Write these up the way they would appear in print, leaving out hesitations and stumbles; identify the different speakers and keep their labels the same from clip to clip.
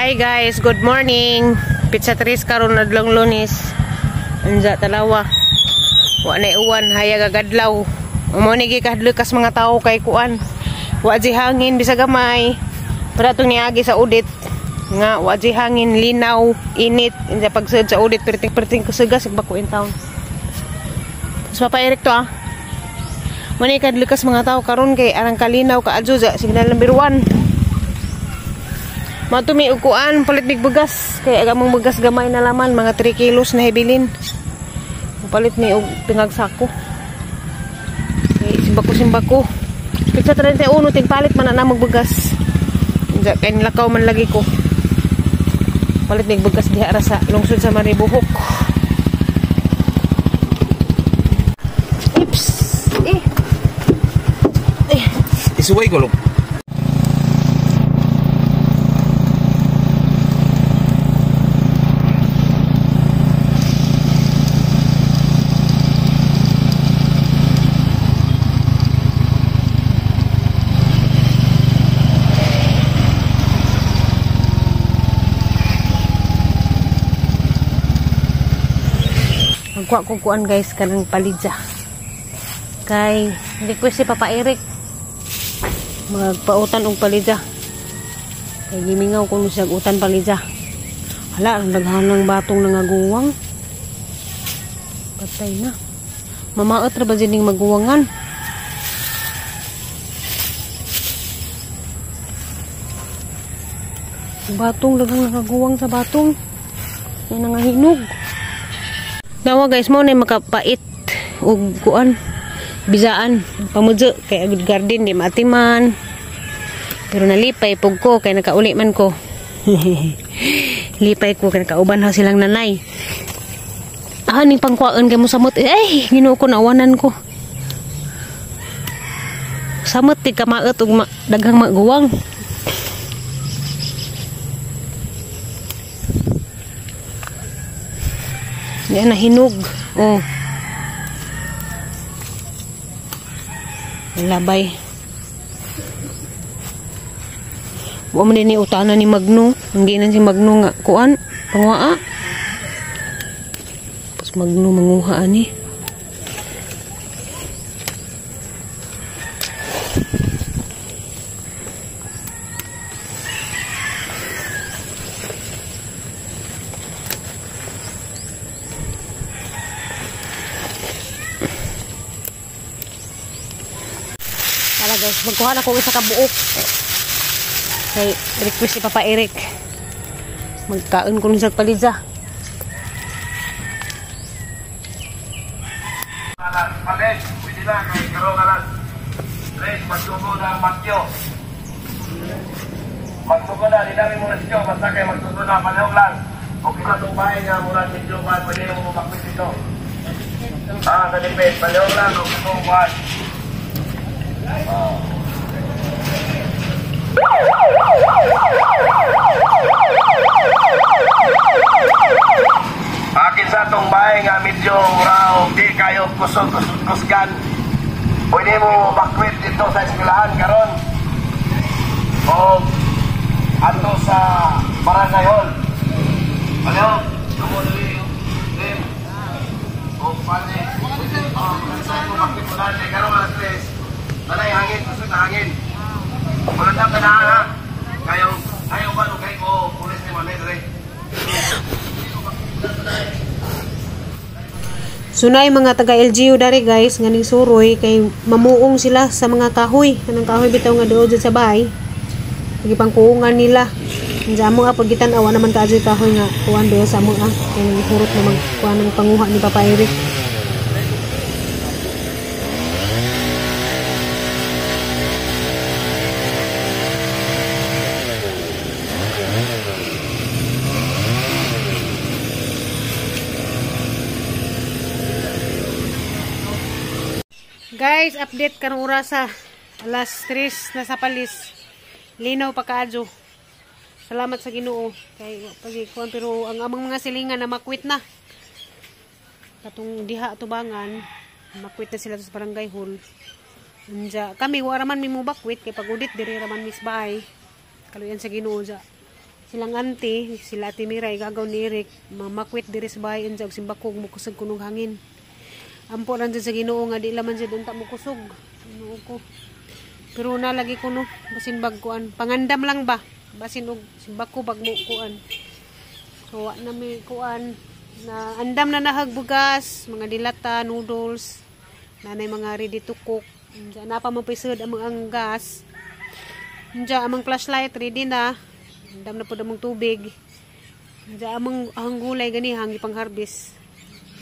Speaker 1: Hi guys, good morning. Pizza Tris karon adlong Lunes. Anja talawa. Wa na uwan hayag agadlaw. Mo ni gikadlekas mga tao kay kuan. Wa di hangin bisag gamay. Para tong niagi sa udit nga wa di hangin, linaw, init. Anja pagsud sa udit perting kusugas bako in town. So Papa Eric to Mo ni kadlekas mga tao karon kay arang kalinaw kaadyo sa signal number 1. Matumi ukuan palit big bugas kay agamong bugas gamay na laman mga 3 kilos na hibilin. Palit ni og tingag sako. Kay simbako. Pizza 31 ting palit man na magbugas. Unsa kay nilakaw man lagi ko. Palit big bugas diha ra sa lungsod sa Maribohok. Ips.
Speaker 2: Isuway ko, look.
Speaker 1: Magkuha ko kuan guys kanang palidya. Kay request si Papa Eric magpautan og palidya. Kay gimingaw ko siya utan palidya. Hala, ang daghan ng batong nangaguwang. Patay na. Mamaot ra ba dining maguwangan? Batong daghang nangaguwang sa batong. Yan nangahinog. Dawa guys mo na makapait og kuan bisaan pamudyo kay agud garden di matiman pero nalipay pug ko kay nakauli man ko. Lipay ko kay nakauban ha silang nanay ning pangkuan kay mo samot ay Ginoo ko nawanan ko samot ti kamaot og daghang maguwang. Yan na hinog. Oh. Labay. Wa man ni utana ni Magno. Ang ginan si Magno nga kuan, pangwaa. Pas Magno manguha ani. Tara guys, magkuha na ko isa ka buok. Kay request si Papa Eric. Magkaon ko sa palidya.
Speaker 2: Pales, pwede na kay karong alas. Tres, magsugo na Matyo. Magsugo na, dinami mo na siyo. Basta kayo magsugo na, panahong lang. O kita itong bahay nga mula medyo ba, pwede mo makwit ito. Kalipit, panahong lang, o itong bahay. Akin sa itong bahay nga medyo raw di kayo kusgan pwede mo bakwit dito sa eskwelahan karon o ato sa barangay hall ano? Tumuli Lim o pati sa ito bakwit mo natin karon alas 3 Nanay hangin, pasok na hangin. Magandang kanahan ha. Ayaw ba nung kayo ko pulis ni Manay Dre?
Speaker 1: Sunay mga taga LGU dari guys, nga ning suroy kay mamuong sila sa mga kahoy. Kanang kahoy bitaw nga doon sa bahay. Lagi pang kuungan nila. Sa amo pag gitan-awa naman kaadyo kahoy nga kuan do sa amo kay hurot na magkuan ng panguha ni Papa Eric. Guys, update karong orasa. Alas 3 na sa palis. Linaw pa kaadyo. Salamat sa Ginoo kay pagikuan pero ang among mga silingan na makwit na. Katong diha tubangan, makwit na sila sa barangay hall. Anja kami wala man mi mo bakwit kay pag udit diri ra man misbay. Kaluyan sa Ginoo ja.
Speaker 3: silang auntie, sila Ate Mira, igagaw ni Eric, mamakwit diri sa bahay unsa og simbakog mo kusog kunog hangin. Ampo lang dyan sa Ginoo nga di laman siya unta mo kusog. Ginoo ko. Pero nalagi ko no, basin bag kuan. Pangandam lang ba? Basin og simbako bag mo kuan. So wa na may kuan na andam na nahagbugas, mga dilata, noodles, nanay mga ready to cook. Diyan na pa mapisod ang gas. Diyan among flashlight ready na. Andam na pud among tubig. Diyan among ang gulay gani hangi pang harvest.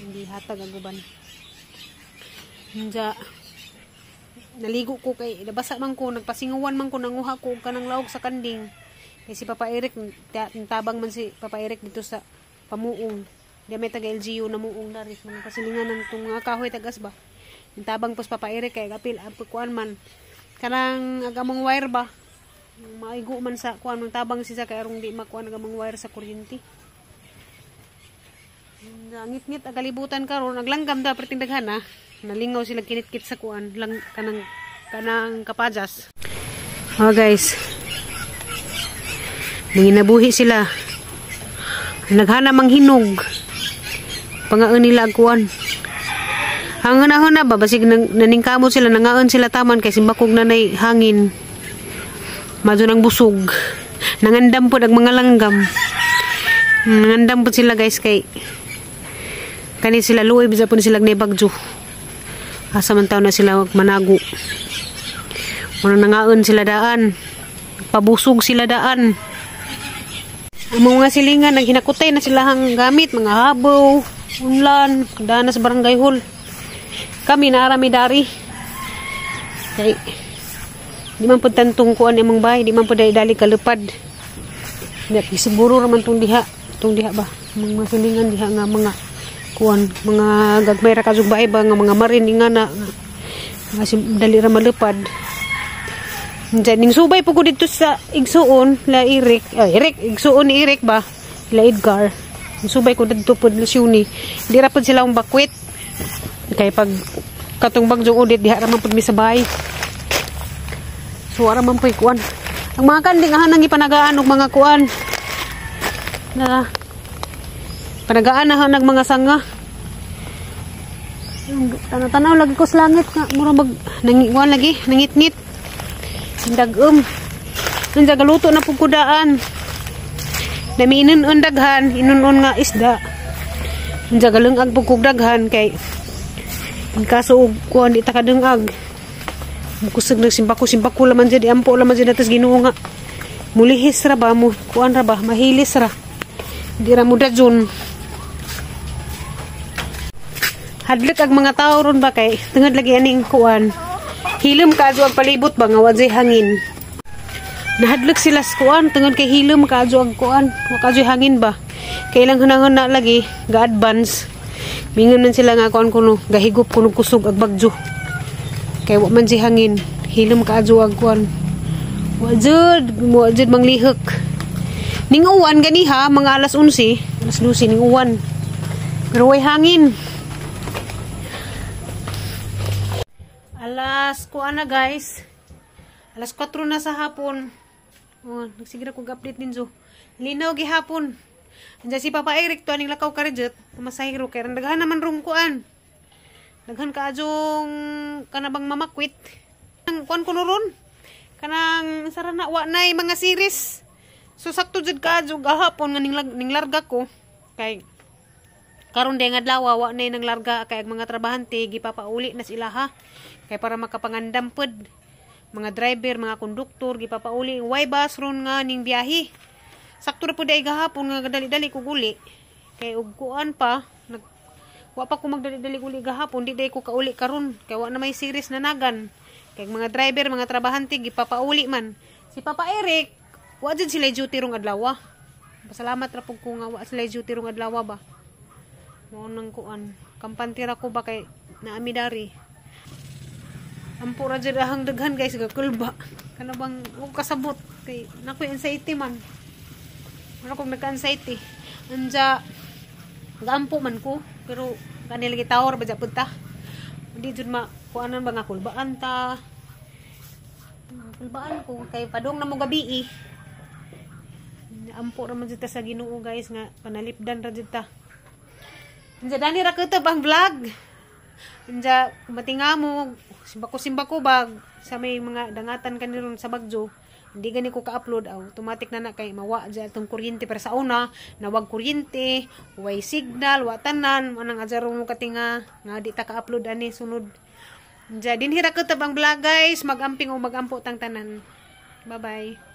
Speaker 3: Hindi hatag ang guban. Diyan naligo ko kay nabasa man ko, nagpasinguwan man ko, nanguha ko kanang laog sa kanding. Kay si Papa Eric tabang man si Papa Eric dito sa pamuong. Diyan may taga LGU na muong dari mga kasilingan ng tong mga kahoy tagas ba. Tabang pos Papa Eric kay kapil kuan man kanang agamong wire ba maigo man sa kuan mang tabang siya kay arong di makuan agamong wire sa kuryente. Ngit-ngit agalibutan karon naglanggam da perting daghana nalingaw sila kinit-kit sa kuan lang kanang kapajas. Oh guys, nanginabuhi sila, naghana mang hinog pangaon nila ang kuan. Hangan na ba basig naningkamot sila, nangaon sila taman kay simbakog nanay hangin. Madyo nang busog. Nangandam po ang mga langgam. Nangandam po sila guys kay kani sila luoy bisa po sila nagbagjo. Asa man taw na sila manago. Muna nangaon sila daan. Pabusog sila daan. Ang mga silingan naghinakutay na sila hang gamit, mga habaw, unlan, daan na sa barangay hall. Kami naarami dari. Kay di man pud tantong kuan imong bahay, di man pud dali kalupad. Di siguro raman tong diha ba. Mga silingan diha nga mga kuan, mga gagmay ra kasug bahay ba nga mga marin nga na nga dali ra malupad. Ning subay po ko dito sa igsuon la Eric. Igsuon ni Eric ba? La Edgar. Subay ko dito pud Luciuni. Di ra pud sila ang bakwit. Kay pag katong bagyong udit diha ra man pud mi sa bahay. So ara man puy kuan. Ang mga kanding ahan ipanagaan og mga kuan. Na panagaan na nag mga sanga. Tanaw lagi ko sa langit nga mura mag nangiwan lagi, nangitngit. Dagom. Nang galuto na pud kudaan. Daminon on daghan, inunon nga isda. Nang galungag pud daghan kay ang kaso kuan di ta kadungag. Kusog na simbako laman jud, ampo laman jud atas Ginoo nga. Mulihis ra ba mo, kuan ra ba, mahilis ra. Di ra mo dadyon. Hadlok ang mga tao ron ba kay tungod lagi aning kuan. Hilom kaadyo ang palibot ba nga wajay hangin. Nahadlok sila sa kuan tungod kay hilom kaadyo ang kuan, wa kaadyo hangin ba. Kailang hunahon na lagi ga-advance. Mingon man sila nga kuan kuno, gahigop kuno kusog ag bagyo. Kay wa man si hangin, hilom kaadyo ag kuan. Wa jud manglihok. Ning uwan gani ha, mga alas 11, alas 12 ning uwan. Pero way hangin. Alas kuan na guys. Alas 4 na sa hapon. Oh, nagsigira ko update ninyo. Linaw gihapon. Andiyan si Papa Eric to aning lakaw karejot, masahiro kay daghan naman rong kuan. Daghan kaadjong kanabang mamakwit. Ang kuan kuno ron. Kanang sarana wa nay mga series. So sakto jud kaadyo gahapon nga ning larga ko kay karon day nga adlaw wa nay nang larga kay mga trabahante gipapauli na sila ha. Kay para makapangandam pod. Mga driver, mga konduktor gipapauli way bus ron nga ning biyahe. Sakto ra pud ay gahapon nga dali-dali ko guli. Kay ug kuan pa wa pa ko magdali-dali uli gahapon, di day ko kauli karon kay wa na may series na nagan. Kay mga driver, mga trabahante gipapauli man. Si Papa Eric, wa jud sila duty rong adlaw. Pasalamat ra pud ko nga wa sila duty rong adlaw ba. Mo nang kuan, kampante ra ko ba kay naami dari. Ampo ra jud ahang daghan guys gakulba. Kana bang ug kasabot kay nakoy anxiety man. Ano kung nagka-anxiety. Anja gampo man ko pero kanila gitawar ba jud ta. Hindi jud ma kuanan ba nga kulbaan ta. Kulbaan ko kay padong na mo gabi Naampo ra man jud ta sa Ginoo guys nga panalipdan ra jud ta. Anja dani ra kutob ang vlog. Anja matinga mo simbako bag sa may mga dangatan kaniron sa Bagyo. Hindi gani ko ka-upload automatic na kay mawa dyan itong kuryente pero sa una nawag kuryente way signal wa tanan anang ajaro mo katinga nga di ta ka-upload ani sunod dyan dinhira ko tabang vlog guys magamping o magampo tang tanan bye bye.